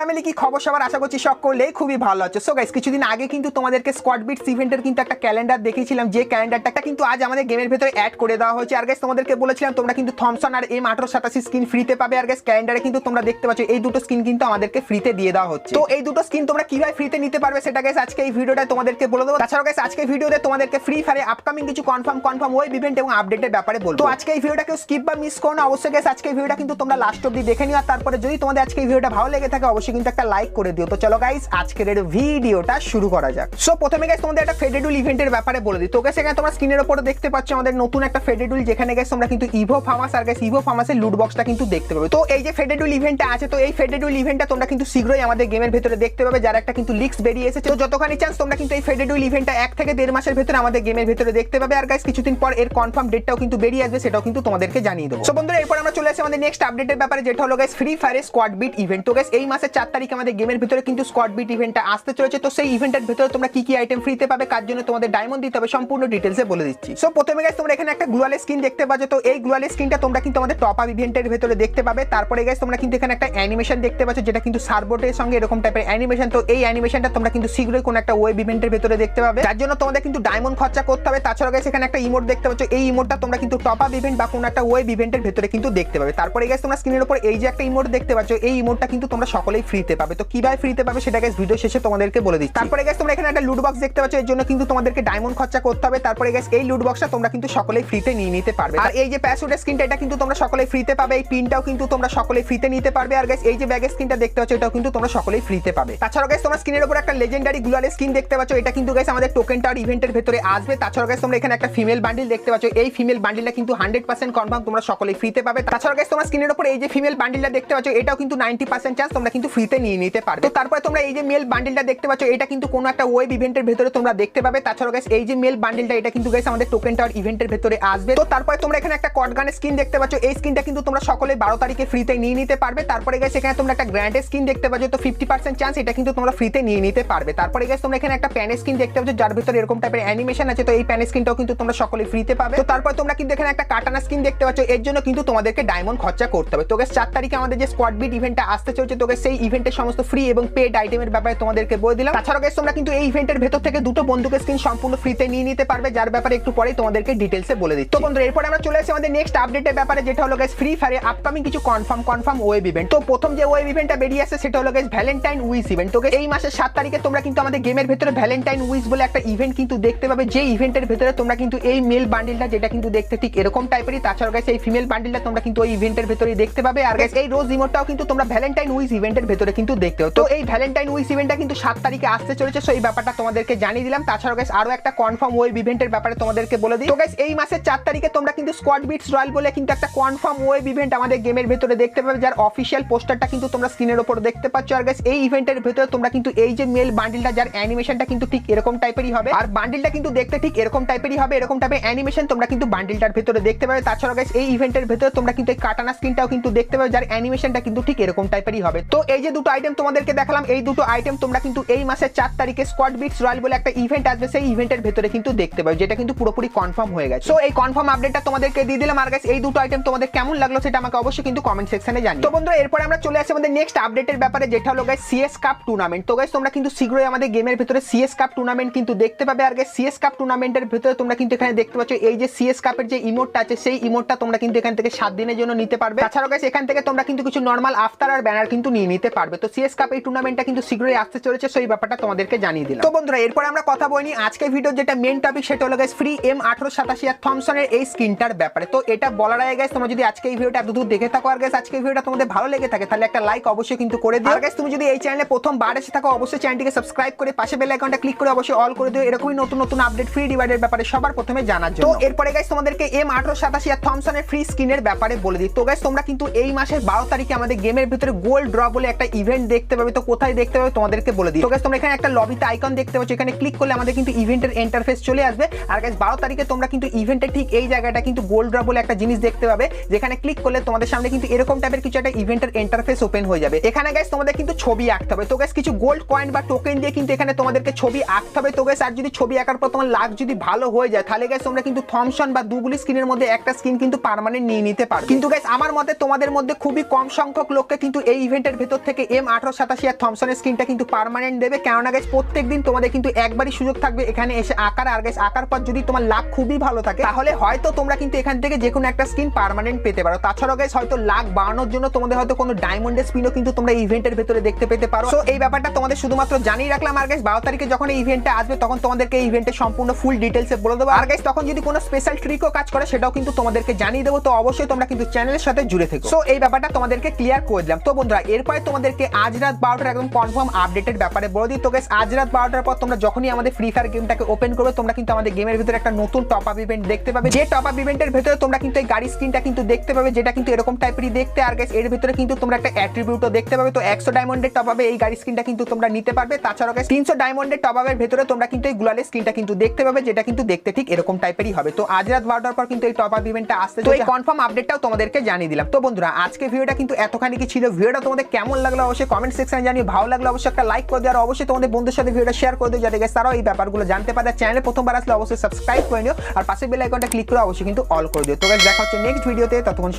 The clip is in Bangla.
ফ্যামিলি কি খবর সবার, আশা করছি সকলেই খুবই ভালো আছে। সো গাইস, কিছুদিন আগে কিন্তু তোমাদেরকে স্কোয়াড বিটস ইভেন্টের কিন্তু একটা ক্যালেন্ডার দেখিয়েছিলাম, যে ক্যালেন্ডারটা কিন্তু আজ আমাদের গেমের ভিতরে অ্যাড করে দেওয়া হয়েছে। আর গাইস তোমাদেরকে বলেছিলাম তোমরা কিন্তু থমসন আর M1887 স্কিন ফ্রিতে পাবে। আর গাইস ক্যালেন্ডারে কিন্তু তোমরা দেখতে পাচ্ছ এই দুটো স্কিন কিন্তু আমাদেরকে ফ্রিতে দিয়ে দেওয়া হচ্ছে। তো এই দুটো স্কিন তোমরা কিভাবে ফ্রিতে নিতে পারবে সেটা গাইস আজকে এই ভিডিওটা তোমাদেরকে বলে দেবো। তাছাড়া গাইস আজকে ভিডিওতে তোমাদেরকে ফ্রি ফায়ারে আপকামিং কিছু কনফার্ম ওয়েব ইভেন্ট এবং আপডেটের ব্যাপারে বলবো। তো আজকে এই ভিডিওটা কেউ স্কিপ বা মিস করো না, অবশ্যই গাইস আজকে এই ভিডিওটা কিন্তু তোমরা লাস্ট অবধি দেখে নিও। আর তারপরে যদি তোমাদের আজকে এই ভিডিওটা ভালো লেগে থাকে অবশ্যই কিন্তু একটা লাইক করে দিও। তো চলো গাইস আজকের এই ভিডিওটা শুরু করা যাক। সো প্রথমে গাইস তোমাদের একটা ফেডেডুল ইভেন্টের ব্যাপারে বলে দিই। তো গাইস এখানে তোমরা স্ক্রিনের উপরে দেখতে পাচ্ছ আমাদের নতুন একটা ফেডেডুল, যেখানে গাইস তোমরা কিন্তু ইভো ফার্মাস আর গাইস ইভো ফার্মাসের লুট বক্সটা কিন্তু দেখতে পাবে। তো এই যে ফেডেডুল ইভেন্টটা আছে, তো এই ফেডেডুল ইভেন্টটা তোমরা কিন্তু শীঘ্রই আমাদের গেমের ভিতরে দেখতে পাবে, যার একটা কিন্তু লিক্স বেরিয়ে এসেছে। তো যতখানি চান্স তোমরা কিন্তু এই ফেডেডুল ইভেন্টটা 1 থেকে 1.5 মাসের ভিতরে আমাদের গেমের ভিতরে দেখতে পাবে। আর গাইস কিছুদিন পর এর কনফার্ম ডেটটাও কিন্তু বেরিয়ে আসবে, সেটাও কিন্তু তোমাদেরকে জানিয়ে দেবো। সো বন্ধুরা এরপর আমরা চলে আসি আমাদের নেক্সট আপডেটের ব্যাপারে, যেটা হলো গাইস ফ্রি ফায়ারের স্কোয়াড বিট ইভেন্ট। তো গাইস এই মাসের 4 তারিখ আমাদের গেমের ভিতরে কিন্তু স্কোয়াড বিট ইভেন্টটা আসতে চলেছে। তো সেই ইভেন্টের ভিতরে তোমরা কি কি আইটেম ফ্রিতে পাবে, কার জন্য তোমাদের ডায়মন্ড দিতে হবে, সম্পূর্ণ ডিটেইলসে বলে দিচ্ছি। সো প্রথমে গাইস তোমরা এখানে একটা গ্লোয়াল স্কিন দেখতে পাচ্ছ। তো এই গ্লোয়াল স্কিনটা তোমরা কিন্তু আমাদের টপ আপ ইভেন্টের ভিতরে দেখতে পাবে। তারপরে গাইস তোমরা কিন্তু এখানে একটা অ্যানিমেশন দেখতে পাচ্ছ, যেটা কিন্তু সার্বোটের সঙ্গে এরকম টাইপের অ্যানিমেশন। তো এই অ্যানিমেশনটা তোমরা কিন্তু শীঘ্রই কোন একটা ওয়েব ইভেন্টের ভিতরে দেখতে পাবে, যার জন্য তোমাদের কিন্তু ডায়মন্ড খরচা করতে হবে। তাছাড়া গাইস এখানে একটা ইমোট দেখতে পাচ্ছ, এই ইমোটটা তোমরা কিন্তু টপ আপ ইভেন্ট বা কোন একটা ওয়েব ইভেন্টের ভিতরে কিন্তু দেখতে পাবে। তারপরে গাইস তোমরা স্ক্রিনের উপর এই যে একটা ইমোট দেখতে পাচ্ছ, এই ইমোটটা কিন্তু তোমরা সকলেই ফ্রিতে পাবে। তো কিভাবে ফ্রিতে পাবে সেটা গাইস ভিডিও শেষে তোমাদেরকে বলে দিচ্ছি। তারপরে গাইস তোমরা এখানে একটা লুট বক্স দেখতে পাচ্ছ, এর জন্য কিন্তু তোমাদেরকে ডায়মন্ড খরচা করতে হবে। তারপরে গাইস এই লুট বক্সটা তোমরা কিন্তু সকলেই ফ্রিতে নিয়ে নিতে পারবে। আর এই যে প্যারাশুটের স্কিনটা, এটা কিন্তু তোমরা সকলেই ফ্রিতে পাবে। এই পিনটাও কিন্তু তোমরা সকলেই ফ্রিতে নিতে পারবে। আর গাইস এই যে ব্যাগের স্কিনটা দেখতে পাচ্ছ, এটাও কিন্তু তোমরা সকলেই ফ্রিতে পাবে। তাছাড়া গাইস তোমরা স্ক্রিনের উপর একটা লেজেন্ডারি গ্লোয়াল স্কিন দেখতে পাচ্ছ, এটা কিন্তু গাইস আমাদের টোকেন টাওয়ার ইভেন্টের ভিতরে আসবে। তাছাড়া গাইস তোমরা এখানে একটা ফিমেল বান্ডিল দেখতে পাচ্ছ, এই ফিমেল বান্ডিলটা কিন্তু 100% কনফার্ম তোমরা সকলেই ফ্রিতে পাবে। তাছাড়া গাইস তোমরা স্ক্রিনের উপর এই যে ফিমেল বান্ডিলটা দেখতে পাচ্ছ, এটাও কিন্তু 90% চান্স তোমরা কিন্তু ফ্রিতে নিয়ে নিতে পারবে। তো তারপরে তোমরা এই যে মেল বান্ডিলটা দেখতে পাচ্ছ, এটা কিন্তু কোনো একটা ওয়েব ইভেন্টের ভিতরে তোমরা দেখতে পাবে। তাছাড়া গাইস এই যে মেল বান্ডিলটা, এটা কিন্তু গাইস আমাদের টোকেন টাওয়ার ইভেন্টের ভিতরে আসবে। তো তারপরে তোমরা এখানে একটা কটগানের স্কিন দেখতে পাচ্ছ, এই স্কিনটা কিন্তু তোমরা সকলে 12 তারিখে ফ্রিতে নিয়ে নিতে পারবে। তারপরে গাইস এখানে তোমরা একটা গ্র্যান্ড স্কিন দেখতে পাচ্ছ, তো 50% চান্স এটা কিন্তু তোমরা ফ্রিতে নিয়ে নিতে পারবে। তারপরে গাইস তোমরা এখানে একটা প্যান স্কিন দেখতে পাচ্ছ, যার ভিতরে এরকম টাইপের অ্যানিমেশন আছে। তো এই প্যান স্কিনটাও কিন্তু তোমরা সকলে ফ্রিতে পাবে। তো তারপর তোমরা কিন্তু এখানে একটা কাটানা স্কিন দেখতে পাচ্ছ, এর জন্য কিন্তু তোমাদেরকে ডায়মন্ড খরচা করতে হবে। তো গাইস 4 তারিখে আমাদের যে স্কোয়াড বিট ইভেন্টটা আসতে চলেছে, তো গাইস সেই ইভেন্টের সমস্ত ফ্রি এবং পেড আইটেমের ব্যাপারে তোমাদেরকে বলে দিলাম। তাছাড়া গাইস তোমরা কিন্তু এই ইভেন্টের ভেতর থেকে দুটো বন্দুকের স্কিন সম্পূর্ণ ফ্রিতে নিয়ে নিতে পারবে, যার ব্যাপারে একটু পরেই তোমাদেরকে ডিটেইলসে বলে দিচ্ছি। তো বন্ধুরা এরপর আমরা চলে আসি আমাদের নেক্সট আপডেটের ব্যাপারে, যেটা হলো গাইস ফ্রি ফায়ারে আপকামিং কিছু কনফার্ম ওয়েব ইভেন্ট। তো প্রথম যে ওয়েব ইভেন্টটা বেরিয়ে আসছে সেটা হলো গাইস ভ্যালেন্টাইন উইশ ইভেন্ট। তো গাইস এই মাসের 7 তারিখে তোমরা কিন্তু আমাদের গেমের ভিতরে ভ্যালেন্টাইন উইশ বলে একটা ইভেন্ট কিন্তু দেখতে পাবে, যে ইভেন্টের ভিতরে তোমরা কিন্তু এই মেল বান্ডিলটা, যেটা কিন্তু দেখতে ঠিক এরকম টাইপেরই, তাছাড়া গাইস এই ফিমেল বান্ডিলটা তোমরা কিন্তু ওই ইভেন্টের ভিতরেই দেখতে পাবে। আর গাইস এই রোজ ইমোটটাও কিন্তু তোমরা ভ্যালেন্টাইন উইশ ইভেন্টের ভিতরে কিন্তু দেখতে পাবে। তো এই ভ্যালেন্টাইন উইশ ইভেন্টটা কিন্তু 7 তারিখে আসতে চলেছে, সো এই ব্যাপারটা তোমাদেরকে জানিয়ে দিলাম। তাছাড়া গাইস আরো একটা কনফার্ম ওয়েব ইভেন্টের ব্যাপারে তোমাদেরকে বলে দিই। তো গাইস এই মাসের 4 তারিখে তোমরা কিন্তু স্কোয়াড বিটস রয়্যাল বলে কিন্তু একটা কনফার্ম ওয়েব ইভেন্ট আমাদের গেমের ভিতরে দেখতে পাবে, যার অফিশিয়াল পোস্টারটা কিন্তু তোমরা স্ক্রিনের উপর দেখতে পাচ্ছ। আর গাইস এই ইভেন্টের ভিতরে তোমরা কিন্তু এই যে মেল বান্ডিলটা, যার অ্যানিমেশনটা কিন্তু ঠিক এরকম টাইপেরই হবে, আর বান্ডিলটা কিন্তু দেখতে ঠিক এরকম টাইপেরই হবে, এরকম টাইপের অ্যানিমেশন তোমরা কিন্তু বান্ডিলটার ভিতরে দেখতে পাবে। তাছাড়া গাইস এই ইভেন্টের ভিতরে তোমরা কিন্তু এই কাটানা স্কিনটাও কিন্তু দেখতে পাবে, যার অ্যানিমেশনটা কিন্তু ঠিক এরকম টাইপেরই হবে। তো এই যে দুটো আইটেম তোমাদেরকে দেখালাম, এই দুটো আইটেম তোমরা কিন্তু এই মাসের 4 তারিখে স্কোয়াড বিটস রয়্যাল বলে একটা ইভেন্ট আসবে, সেই ইভেন্টের ভিতরে কিন্তু দেখতে পাবে, যেটা কিন্তু পুরোপুরি কনফার্ম হয়ে গেছে। সো এই কনফার্ম আপডেটটা তোমাদেরকে দিয়ে দিলাম। আর গাইস এই দুটো আইটেম তোমাদের কেমন লাগলো সেটা আমাকে অবশ্যই কিন্তু কমেন্ট সেকশনে জানিও। তো বন্ধুরা এরপর আমরা চলে আসি আমাদের নেক্সট আপডেটের ব্যাপারে, যেটা হলো গাইস সিএস কাপ টুর্নামেন্ট। তো গাইস তোমরা কিন্তু শীঘ্রই আমাদের গেমের ভিতরে সিএস কাপ টুর্নামেন্ট কিন্তু দেখতে পাবে। আর গাইস সিএস কাপ টুর্নামেন্টের ভিতরে তোমরা কিন্তু এখানে দেখতে পাচ্ছ এই যে সিএস কাপের যে ইমোটটা আছে, সেই ইমোটটা তোমরা কিন্তু এখান থেকে 7 দিনের জন্য নিতে পারবে। তাছাড়া গাইস এখান থেকে তোমরা কিন্তু কিছু নরমাল আফতার আর ব্যানার কিন্তু নিয়ে নিতে পারবে। তো সিএস কাপ এই টুর্নামেন্টটা কিন্তু শীঘ্রই আসতে চলেছে, সেই ব্যাপারটা তোমাদেরকে জানিয়ে দিলাম। তো বন্ধুরা এরপর আমরা কথা বলি আজকের ভিডিওর যেটা মেইন টপিক, সেটা হলো গাইস ফ্রি M1887 আর থমসনের এই স্কিনটার ব্যাপারে। তো এটা বলার আগে গাইস তোমরা যদি আজকে এই ভিডিওটা এতদূর দেখে থাকো, আর গাইস আজকে এই ভিডিওটা তোমাদের ভালো লেগে থাকে, তাহলে একটা লাইক অবশ্যই কিন্তু করে দিও। আর গাইস তুমি যদি এই চ্যানেলে প্রথমবার এসে থাকো, অবশ্যই চ্যানেলটিকে সাবস্ক্রাইব করে পাশে বেল আইকনটা ক্লিক করে অবশ্যই অল করে দিও, এরকমই নতুন আপডেট ফ্রি ডিভাইডের ব্যাপারে সবার প্রথমে জানার জন্য। তো এরপরে গাইস তোমাদেরকে M1887 আর থমসনের ফ্রি স্কিনের ব্যাপারে বলে দিই। তো গাইস তোমরা কিন্তু এই মাসের 12 তারিখে আমাদের গেমের ভিতরে গোল্ড ড্র বলে একটা ইভেন্ট দেখতে পাবে। তো কোথায় দেখতে পাবে তোমাদেরকে বলে দিই। তো গাইস তোমরা এখানে একটা লবিতে আইকন দেখতে পাচ্ছ, এখানে ক্লিক করলে আমাদের কিন্তু ইভেন্টের ইন্টারফেস চলে আসবে। আর গাইস 12 তারিখে তোমরা কিন্তু ইভেন্টের ঠিক এই জায়গাটা কিন্তু গোল্ড ড্র বলে একটা জিনিস দেখতে পাবে, যেখানে ক্লিক করলে তোমাদের সামনে কিন্তু এরকম টাইপের কিছু একটা ইভেন্টের ইন্টারফেস ওপেন হয়ে যাবে। এখানে গাইস তোমাদের কিন্তু ছবি আঁকতে হবে। তো গাইস কিছু গোল্ড কয়েন বা টোকেন দিয়ে কিন্তু এখানে তোমাদেরকে ছবি আঁকতে হবে। তো গাইস আর যদি ছবি আঁকার পর তোমার লাক যদি ভালো হয়ে যায়, তাহলে গাইস তোমরা কিন্তু থমসন বা দুগুলি স্কিনের মধ্যে একটা স্কিন কিন্তু পার্মানেন্ট নিয়ে নিতে পারবে। কিন্তু গাইস আমার মতে তোমাদের মধ্যে খুবই কম সংখ্যক লোককে কিন্তু এই ইভেন্টের ভেতর থেকে থেকে M1887 আর থমসনের স্ক্রিনটা কিন্তু পার্মানেন্ট দেবে, কেননা গাইস প্রত্যেকদিন তোমাদের কিন্তু একবারই সুযোগ থাকবে এখানে এসে আঁকার। আর গাইস আঁকার পর যদি তোমার লাক খুবই ভালো থাকে তাহলে হয়তো তোমরা কিন্তু এখান থেকে যে কোনো একটা স্কিন পার্মানেন্ট পেতে পারো। তাছাড়াও গাইস হয়তো লাক বাড়ানোর জন্য তোমাদের হয়তো কোনো ডায়মন্ডের স্পিনও কিন্তু তোমরা ইভেন্টের ভেতরে দেখতে পেতে পারো। সো এই ব্যাপারটা তোমাদের শুধুমাত্র জানিয়ে রাখলাম। আর গাইস 12 তারিখে যখন এই ইভেন্টটা আসবে তখন তোমাদেরকে এই ইভেন্টের সম্পূর্ণ ফুল ডিটেইলসে বলে দেবো। আর গাইস তখন যদি কোনো স্পেশাল ট্রিকও কাজ করে সেটাও কিন্তু তোমাদেরকে জানিয়ে দেবো। তো অবশ্যই তোমরা কিন্তু চ্যানেলের সাথে জুড়ে থেকো। সো এই ব্যাপারটা তোমাদেরকে ক্লিয়ার করে দিলাম। তো বন্ধুরা এরপরে তোমাদেরকে আজ রাত 12টার একদম কনফার্ম আপডেটের ব্যাপারে বলে দিই। তো গাইস আজ রাত 12টার পর তোমরা যখনই আমাদের ফ্রি ফায়ার গেমটাকে ওপেন করবে তোমরা কিন্তু আমাদের গেমের ভিতরে একটা নতুন টপ আপ ইভেন্ট দেখতে পাবে। যে টপ আপ ইভেন্টের ভিতরে তোমরা কিন্তু এই গাড়ি স্কিনটা কিন্তু দেখতে পাবে, যেটা কিন্তু এরকম টাইপেরই দেখতে। আর গাইস এর ভিতরে কিন্তু তোমরা একটা অ্যাট্রিবিউটও দেখতে পাবে। তো 100 ডায়মন্ডের টপ আপে এই গাড়ি স্কিনটা কিন্তু তোমরা নিতে পারবে। তাছাড়াও গাইস 300 ডায়মন্ডের টপ আপের ভিতরে তোমরা কিন্তু এই গ্লোয়ালের স্কিনটা কিন্তু দেখতে পাবে, যেটা কিন্তু দেখতে ঠিক এরকম টাইপেরই হবে। তো আজ রাত 12টার পর কিন্তু এই টপ আপ ইভেন্টটা আসছে। তো এই কনফার্ম আপডেটটাও তোমাদেরকে জানিয়ে দিলাম। তো বন্ধুরা আজকে ভিডিওটা কিন্তু এতখানি কি ছিল। ভিডিওটা তোমাদের কেমন লাগলো অবশ্যই কমেন্ট সেকশনে জানিয়ে, ভালো লাগলে অবশ্যই একটা লাইক করে দিও। আর অবশ্যই তোমাদের বন্ধুদের সাথে ভিডিওটা শেয়ার করে দিও যাতে গাইস তারাও এই ব্যাপারগুলো জানতে পারে। চ্যানেলে প্রথমবার আসলে অবশ্যই সাবস্ক্রাইব করে নিও আর পাশে বেল আইকনটা ক্লিক করে অবশ্যই কিন্তু অল করে দিও। তো গাইস দেখা হচ্ছে নেক্সট ভিডিওতে, ততক্ষণ